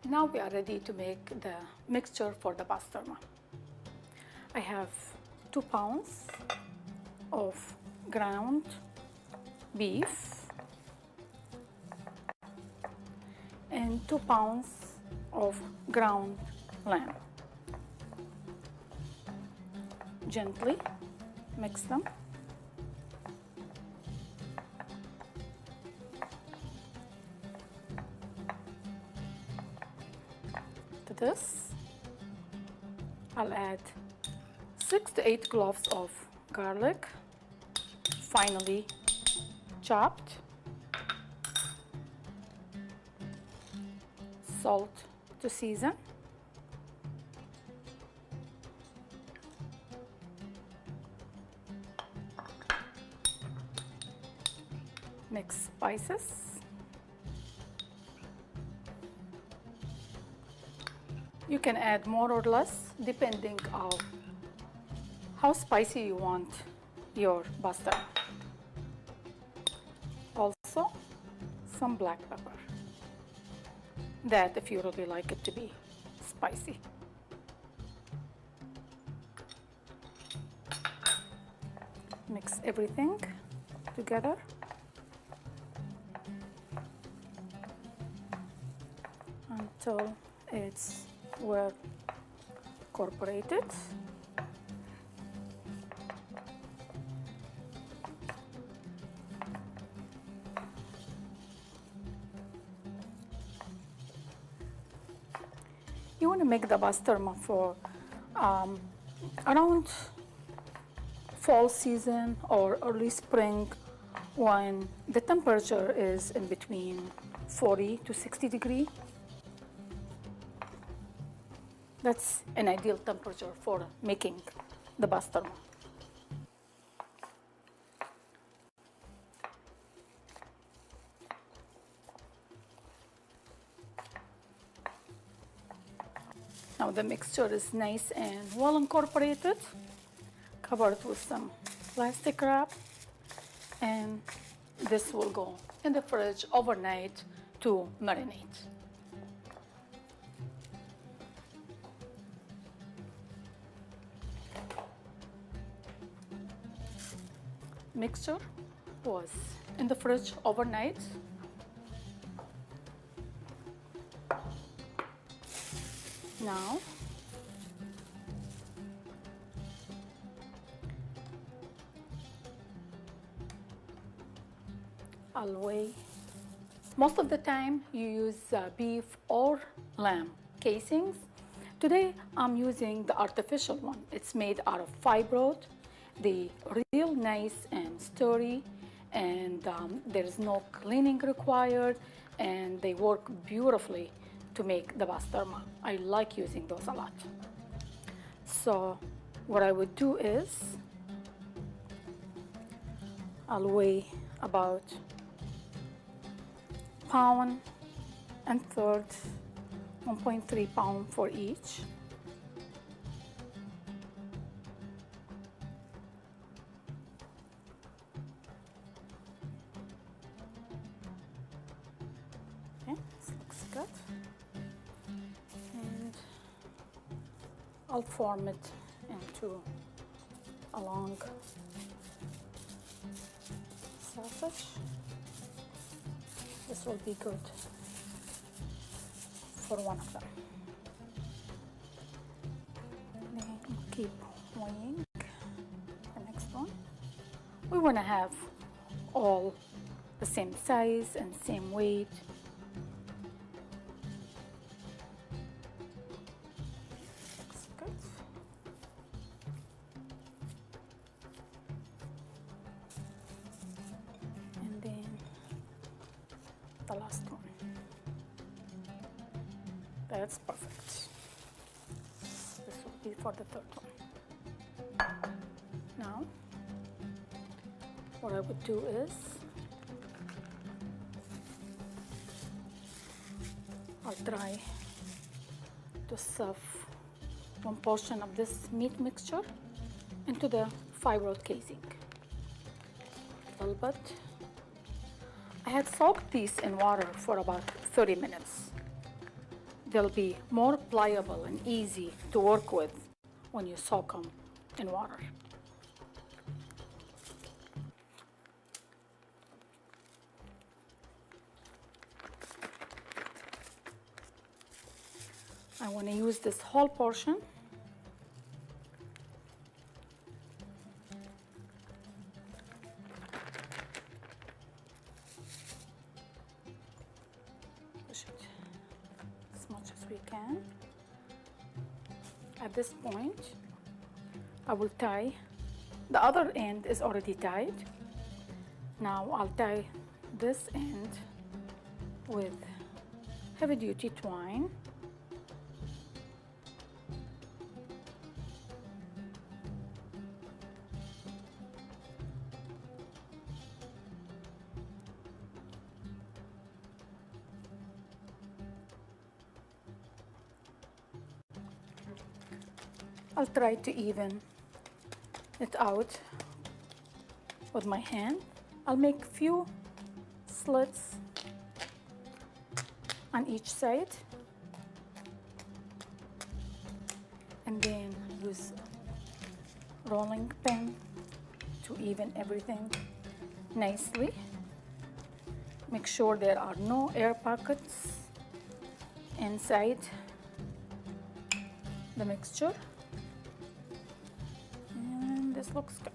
Now we are ready to make the mixture for the basterma. I have 2 pounds of ground beef and 2 pounds of ground lamb. Gently mix them. To this, I'll add 6 to 8 cloves of garlic, finely chopped, salt to season, mix spices, you can add more or less depending on how spicy you want your basterma. Also, some black pepper, that if you really like it to be spicy. Mix everything together. Until it's well incorporated. You want to make the basterma for around fall season or early spring, when the temperature is in between 40 to 60 degrees. That's an ideal temperature for making the basterma. Now the mixture is nice and well incorporated. Cover it with some plastic wrap, and this will go in the fridge overnight to marinate. Mixture was in the fridge overnight. Now I'll weigh. Most of the time you use beef or lamb casings. Today I'm using the artificial one. It's made out of fibrous. They're real nice and sturdy, and there's no cleaning required, and they work beautifully to make the basterma. I like using those a lot. So what I would do is I'll weigh about 1.3 pounds, 1.3 pounds for each. Okay, this looks good. And I'll form it into a long sausage. This will be good for one of them. Then keep weighing the next one. We want to have all the same size and same weight. Looks good. And then the last one. That's perfect. This will be for the third one. Now, what I would do is I'll try to stuff one portion of this meat mixture into the fibrous casing. A little bit. I had soaked these in water for about 30 minutes. they'll be more pliable and easy to work with when you soak them in water. I want to use this whole portion. Push it as much as we can. At this point, I will tie. The other end is already tied. Now I'll tie this end with heavy-duty twine. I'll try to even it out with my hand. I'll make few slits on each side and then use rolling pin to even everything nicely. Make sure there are no air pockets inside the mixture. And this looks good.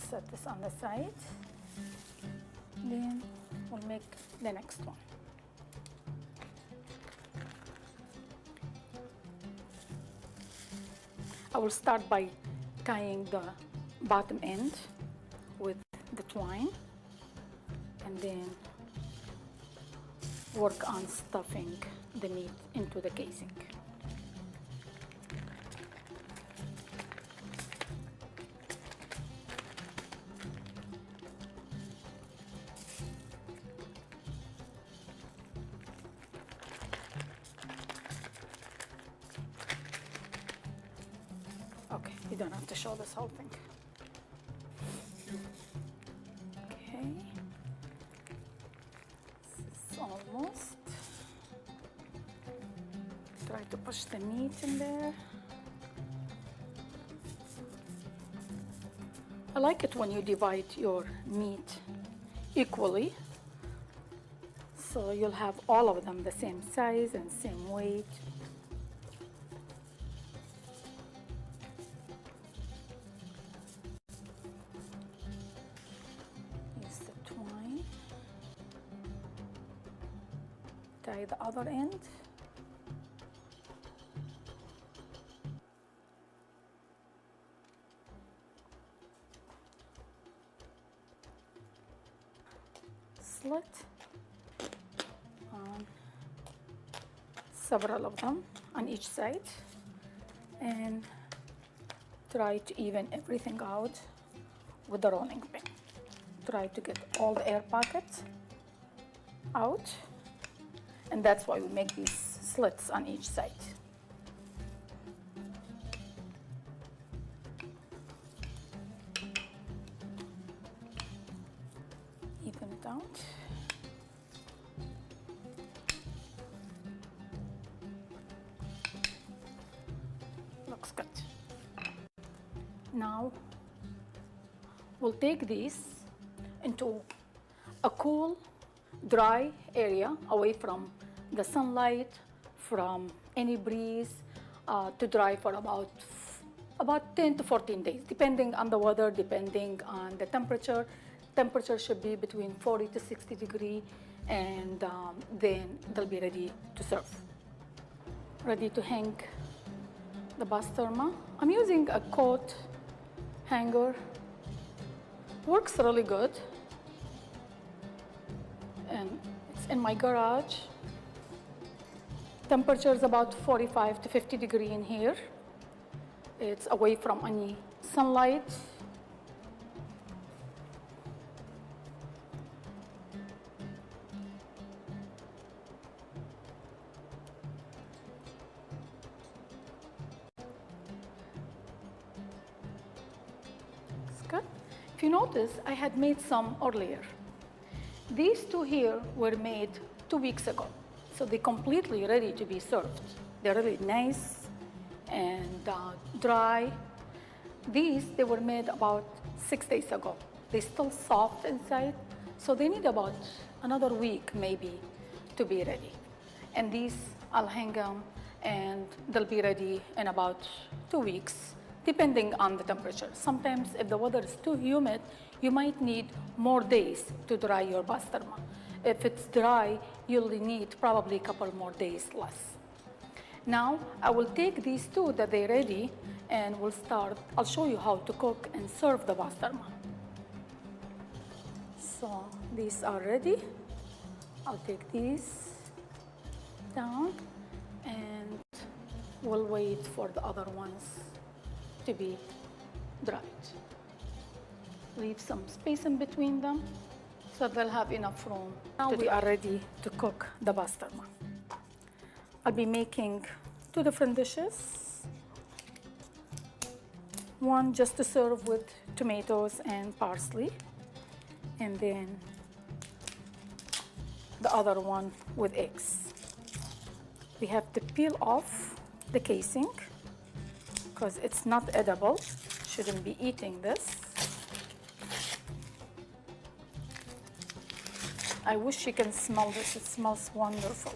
Set this on the side. Then we'll make the next one. I will start by tying the bottom end with the twine and then work on stuffing the meat into the casing. Okay, you don't have to show this whole thing. Okay. This is almost. Try to push the meat in there. I like it when you divide your meat equally, so you'll have all of them the same size and same weight. Use the twine. Tie the other end. Slit on several of them on each side and try to even everything out with the rolling pin. Try to get all the air pockets out, and that's why we make these slits on each side. Even it out. Looks good. Now we'll take these into a cool, dry area away from the sunlight, from any breeze, to dry for about 10 to 14 days, depending on the weather, depending on the temperature. Temperature should be between 40 to 60 degrees, and then they'll be ready to serve. Ready to hang the Basterma. I'm using a coat hanger. Works really good. And it's in my garage. Temperature is about 45 to 50 degrees in here. It's away from any sunlight. Good. If you notice, I had made some earlier. These two here were made 2 weeks ago, so they're completely ready to be served. They're really nice and dry. These, they were made about 6 days ago. They're still soft inside, so they need about another week maybe to be ready. And these, I'll hang them and they'll be ready in about 2 weeks, depending on the temperature. Sometimes if the weather is too humid, you might need more days to dry your basterma. If it's dry, you'll need probably a couple more days less. Now, I will take these two that they're ready and we'll start. I'll show you how to cook and serve the basterma. So these are ready. I'll take these down and we'll wait for the other ones to be dried. Leave some space in between them so they'll have enough room. Now we are ready to cook the basterma. I'll be making 2 different dishes. One just to serve with tomatoes and parsley, and then the other one with eggs. We have to peel off the casing because it's not edible. Shouldn't be eating this. I wish you can smell this. It smells wonderful.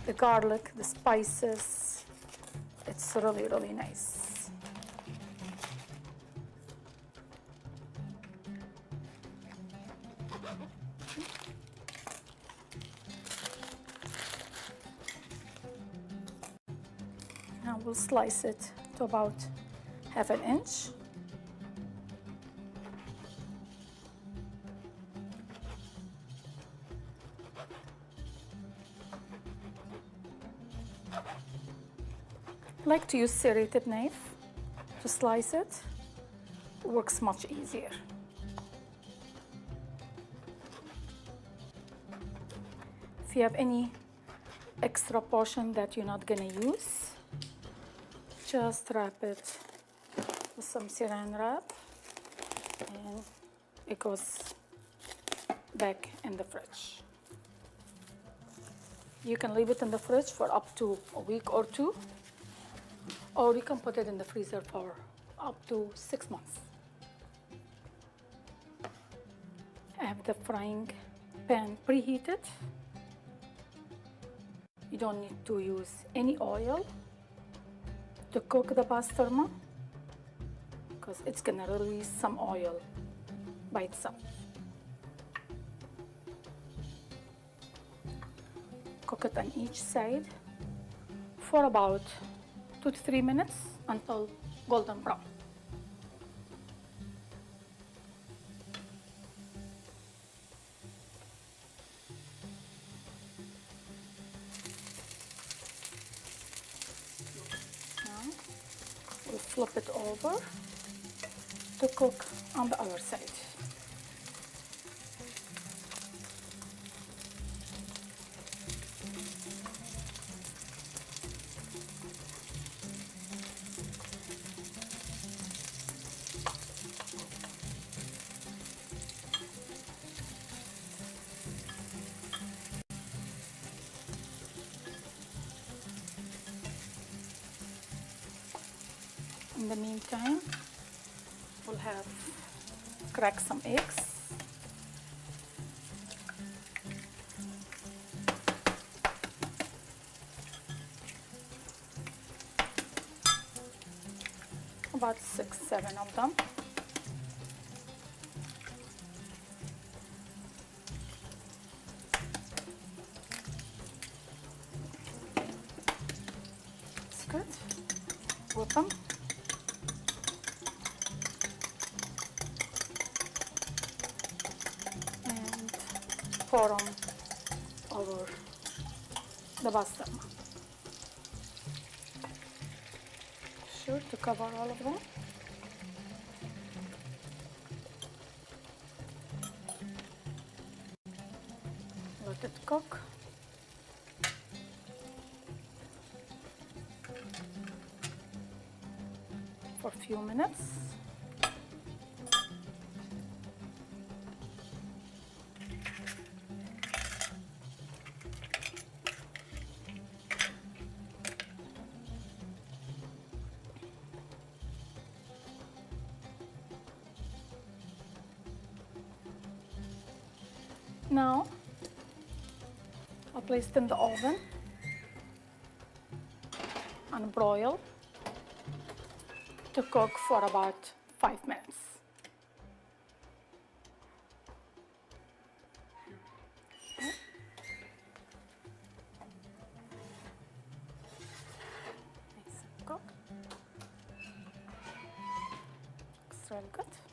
The garlic, the spices, it's really, really nice. Now we'll slice it to about 1/2 inch. I like to use serrated knife to slice it. It works much easier. If you have any extra portion that you're not gonna use, just wrap it with some saran wrap and it goes back in the fridge. You can leave it in the fridge for up to a week or 2, or you can put it in the freezer for up to 6 months. I have the frying pan preheated. You don't need to use any oil to cook the basterma because it's gonna release some oil by itself. Cook it on each side for about 2 to 3 minutes until golden brown. Now we'll flip it over to cook on the other side. In the meantime, we'll have crack some eggs. About 6, 7 of them. That's good. Whip them. Pour them over the basterma. Sure to cover all of them. Let it cook. For a few minutes. Now, I placed in the oven and broil to cook for about 5 minutes. Okay. Nice and cooked. Looks really good.